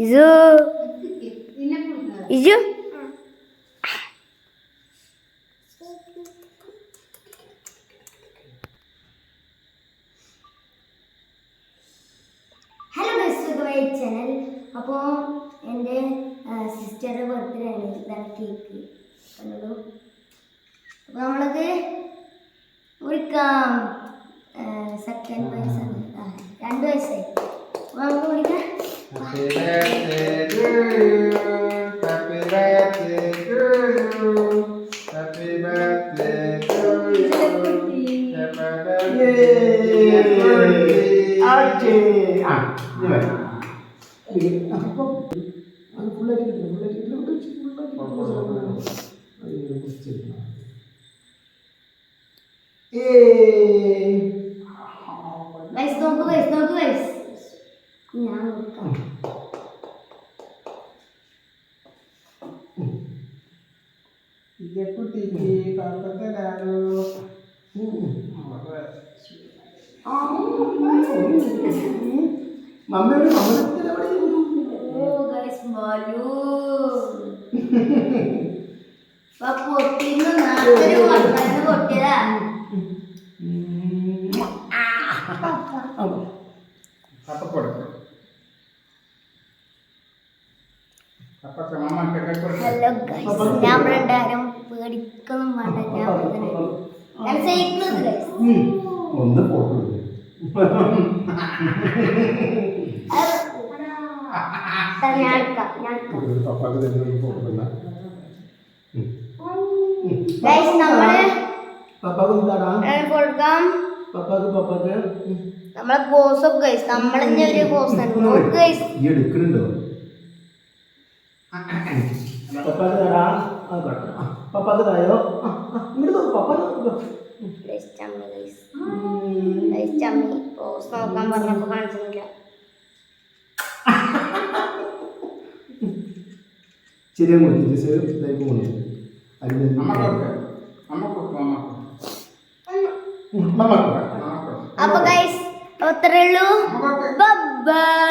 ഇജു ഇജു channel. അപ്പോൾ എൻ്റെ സിസ്റ്ററുടെ birthday ആണ്, ഇതാണ് കേക്ക് കണ്ടു. അപ്പോൾ നമ്മളത് മുറിക്കാം. സെക്കൻഡ് വയസ്സാണ്, 2 വയസ്സായി. അപ്പോൾ നമുക്ക് മുറിക്കാം. ഞാൻ പൊട്ടിയതാ. ഹലോ ഗൈസ്, ഞാൻ രണ്ടായിരം പേടിക്കൊന്നും വേണ്ട. ഞാൻ സൈക്കിൾ ഒന്ന് ഫോട്ടോ നമ്മളെ ബോസൊക്കെ ഗൈസ്, നമ്മളെ ഒരു ബോസാണ് ഗൈസ്. എടുക്കുന്നുണ്ടോ? പപ്പാതായോ? ബോസ് നോക്കാൻ പറഞ്ഞപ്പോ കാണിച്ചില്ല. ചെറിയ മുറിക്ക് അപ്പൊ ഗൈസ് അത്രേ ഉള്ളൂ. ബൈ.